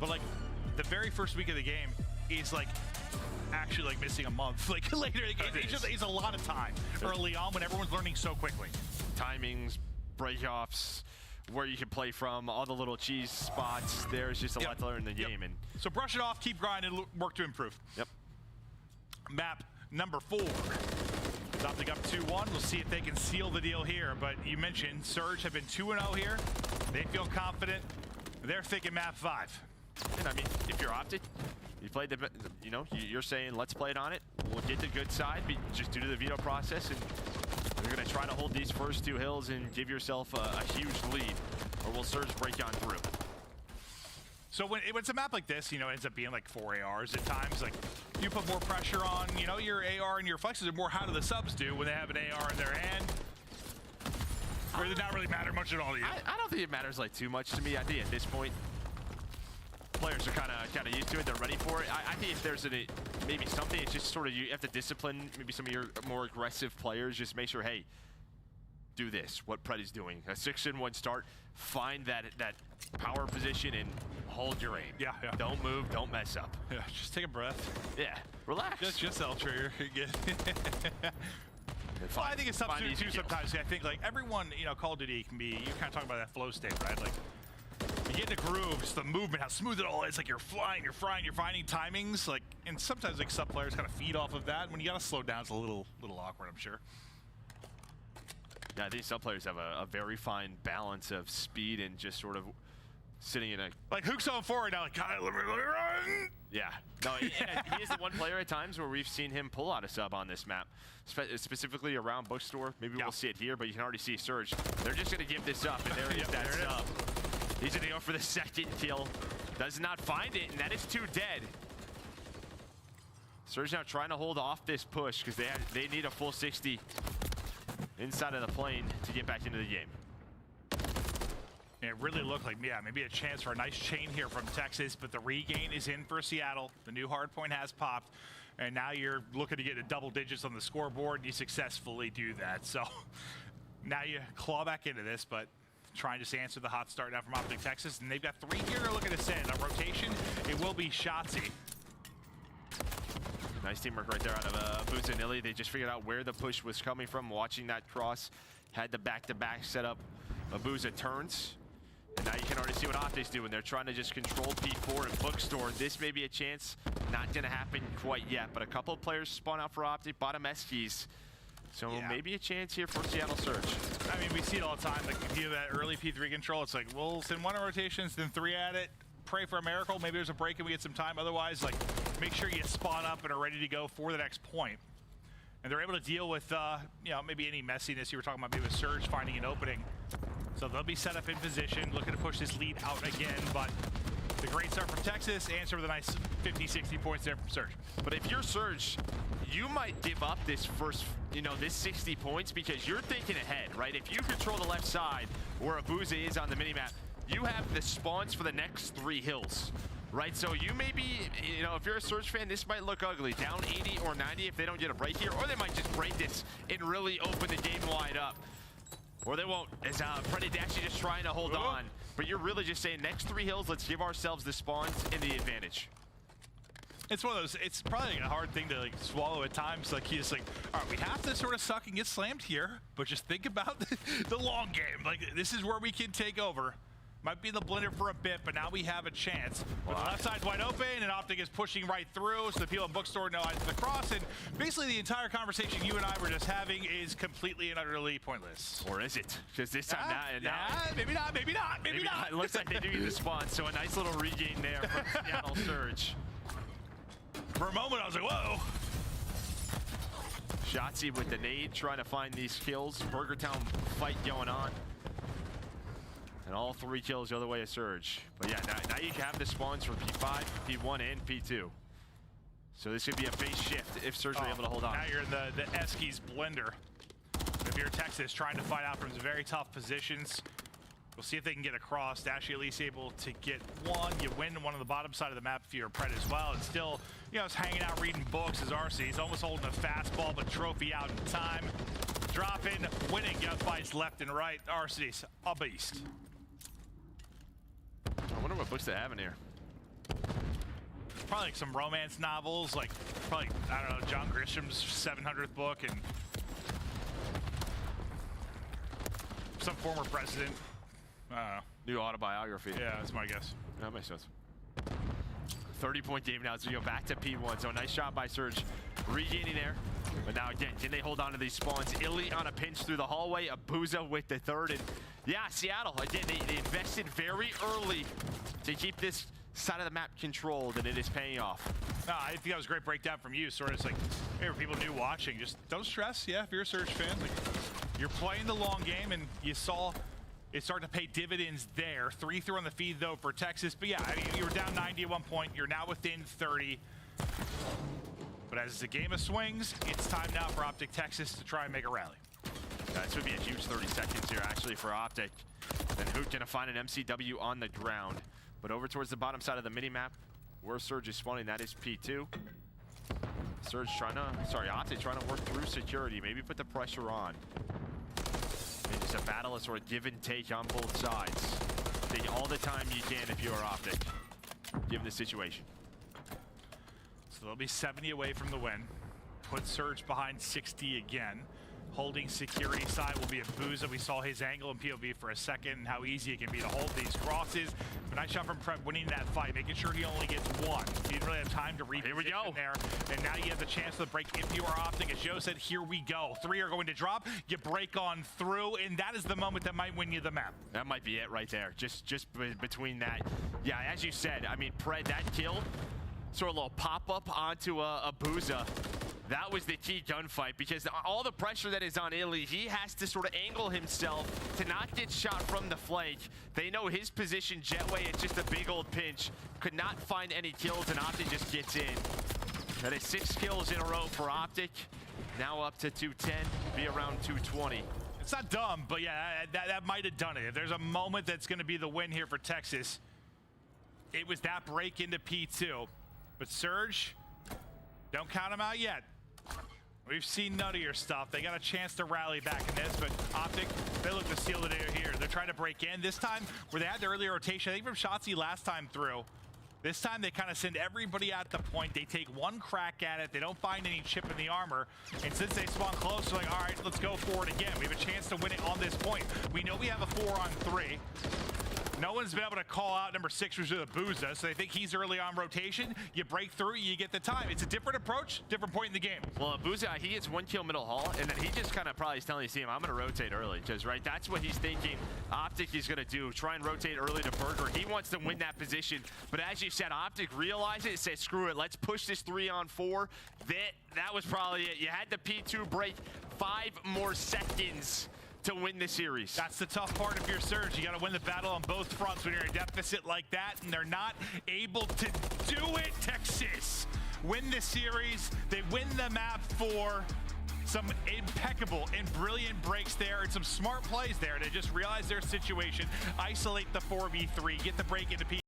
but like the very first week of the game is like actually like missing a month. Like later, it's a lot of time early on when everyone's learning so quickly. Timings, breakoffs, where you can play from, all the little cheese spots. There's just a lot to learn in the game. And so brush it off, keep grinding, work to improve. Yep. Map number 4. Optic up 2-1. We'll see if they can seal the deal here. But you mentioned Surge have been 2-0 here. They feel confident. They're thinking map 5. And I mean, if you're Optic, you played the, you know, you're saying let's play it on it. We'll get the good side, just due to the veto process, and you're going to try to hold these first 2 hills and give yourself a huge lead, or will Surge break on through? So when it's a map like this, you know, it ends up being like 4 ARs at times. Like you put more pressure on, you know, your AR and your flexes are more. How do the subs do when they have an AR in their hand? Or does it not really matter much at all to you? I don't think it matters like too much to me. I think at this point, players are kind of used to it. They're ready for it. I think if there's maybe something, it's just sort of you have to discipline maybe some of your more aggressive players. Just make sure, hey, do this. What Pred is doing. A 6-in-1 start. Find that power position and hold your aim. Yeah. Don't move. Don't mess up. Yeah. Just take a breath. Yeah. Relax. Just L trigger. Well, I think it's tough too sometimes. I think like everyone, you know, Call of Duty can be. You kind of talk about that flow state, right? Like. You get in a groove, just the movement, how smooth it all is. Like you're flying, you're frying, you're finding timings. Like, and sometimes like sub players kind of feed off of that. When you gotta slow down, it's a little awkward, I'm sure. Yeah, I think some players have a very fine balance of speed and just sort of sitting in a like Hook's on forward now. Like, God, let me run. Yeah, no, he is the one player at times where we've seen him pull out a sub on this map, specifically around Bookstore. Maybe we'll see it here, but you can already see Surge. They're just gonna give this up, and there is that sub. He's gonna go for the second kill. Does not find it, and that is 2 dead. Surge now trying to hold off this push because they need a full 60 inside of the plane to get back into the game. And it really looked like, yeah, maybe a chance for a nice chain here from Texas, but the regain is in for Seattle. The new hardpoint has popped, and now you're looking to get to double digits on the scoreboard, and you successfully do that. So now you claw back into this, but trying to answer the hot start now from Optic Texas, and they've got 3 here to look at a send. On rotation, it will be Shotzi. Nice teamwork right there out of Boots and Illy. They just figured out where the push was coming from, watching that cross. Had the back-to-back setup. Abuza turns, and now you can already see what Optic's doing. They're trying to just control P4 and Bookstore. This may be a chance. Not going to happen quite yet, but a couple of players spawn out for Optic. Bottom S-keys. So maybe a chance here for Seattle Surge. I mean, we see it all the time. Like, if you have that early P3 control, it's like, we'll send 1 rotations, then 3 at it. Pray for a miracle. Maybe there's a break and we get some time. Otherwise, like, make sure you spawn up and are ready to go for the next point. And they're able to deal with, you know, maybe any messiness you were talking about, maybe with Surge finding an opening. So they'll be set up in position, looking to push this lead out again. But the great start from Texas, answer with a nice 50, 60 points there from Surge. But if you're Surge, you might give up this first, you know, this 60 points because you're thinking ahead, right? If you control the left side where Abuza is on the minimap, you have the spawns for the next 3 hills, right? So you may be, you know, if you're a Surge fan, this might look ugly. Down 80 or 90 if they don't get a break here, or they might just break this and really open the game wide up. Or they won't, as Pred actually just trying to hold on. But you're really just saying, next 3 hills, let's give ourselves the spawns and the advantage. It's one of those, it's probably a hard thing to like swallow at times. Like, he's like, all right, we have to sort of suck and get slammed here, but just think about the long game. Like, this is where we can take over. Might be in the blender for a bit, but now we have a chance. But the left side's wide open, and Optic is pushing right through, so the people in Bookstore know eyes to the cross, and basically the entire conversation you and I were just having is completely and utterly pointless. Or is it? Because this time, maybe not. It looks like they do get the spawn, so a nice little regain there from Seattle Surge. For a moment, I was like, whoa. Shotzi with the nade, trying to find these kills. Burger Town fight going on. And all 3 kills the other way of Surge. But yeah, now you can have the spawns for P5, P1, and P2. So this could be a phase shift if Surge are able to hold on. Now you're in the Eskies blender. If you're Texas, trying to fight out from some very tough positions. We'll see if they can get across. Dashy at least able to get 1. You win one on the bottom side of the map if you're Pred as well. And still, you know, it's hanging out reading books as RC. He's almost holding a fastball, but trophy out in time. Dropping, winning gunfights left and right. RC's a beast. I wonder what books they have in here. probably like some romance novels, like probably, I don't know, John Grisham's 700th book and some former president. I don't know. New autobiography. Yeah, that's my guess. That makes sense. 30-point game now, so you go back to P1. So nice shot by Surge, regaining there. But now again, can they hold on to these spawns? Illy on a pinch through the hallway, Abuza with the third. And yeah, Seattle, again, they invested very early to keep this side of the map controlled, and it is paying off. No, I think that was a great breakdown from you. Sort of it's like, hey, for people new watching, just don't stress. Yeah, if you're a Surge fan, like, you're playing the long game, and you saw it start to pay dividends there. 3-3 on the feed, though, for Texas. But yeah, I mean, you were down 90 at one point. You're now within 30. But as the game of swings, it's time now for Optic Texas to try and make a rally. This would be a huge 30 seconds here, actually, for Optic. Then Hoot gonna find an MCW on the ground. But over towards the bottom side of the mini-map, where Surge is spawning, that is P2. Surge Optic trying to work through security, maybe put the pressure on. It's a battle of sort of give and take on both sides. Take all the time you can if you are Optic, given the situation. So they'll be 70 away from the win. Put Surge behind 60 again. Holding security side will be Abuza. We saw his angle in POV for a second and how easy it can be to hold these crosses. But nice shot from Prep winning that fight, making sure he only gets one. He didn't really have time to reposition there. And now you have the chance to break if you are Optic. As Joe said, here we go. 3 are going to drop. You break on through, and that is the moment that might win you the map. That might be it right there. Just between that. Yeah, as you said, I mean, Pred, that kill, sort of a little pop-up onto Abuza. That was the key gunfight, because all the pressure that is on Illy, he has to sort of angle himself to not get shot from the flank. They know his position jetway, it's just a big old pinch. Could not find any kills, and Optic just gets in. That is 6 kills in a row for Optic. Now up to 210, be around 220. It's not dumb, but yeah, that might have done it. If there's a moment that's going to be the win here for Texas, it was that break into P2. But Surge, don't count them out yet. We've seen none of your stuff. They got a chance to rally back in this, but Optic, they look to seal the day here. They're trying to break in. This time, where they had the early rotation, I think from Shotzi last time through, this time they kind of send everybody at the point. They take one crack at it. They don't find any chip in the armor. And since they spawn close, they're like, all right, let's go for it again. We have a chance to win it on this point. We know we have a 4-on-3. No one's been able to call out number 6, which is Abuza, so they think he's early on rotation. You break through, you get the time. It's a different approach, different point in the game. Well, Abuza, he gets 1 kill middle hall, and then he just kind of probably is telling his team, I'm going to rotate early, because, right, that's what he's thinking Optic is going to do, try and rotate early to Burger. He wants to win that position, but as you said, Optic realized it, said, screw it, let's push this 3-on-4. That was probably it. You had the P2 break, 5 more seconds to win the series. That's the tough part of your Surge. You got to win the battle on both fronts when you're in a deficit like that, and they're not able to do it. Texas win the series. They win the map for some impeccable and brilliant breaks there and some smart plays there to just realize their situation, isolate the 4v3, get the break into P.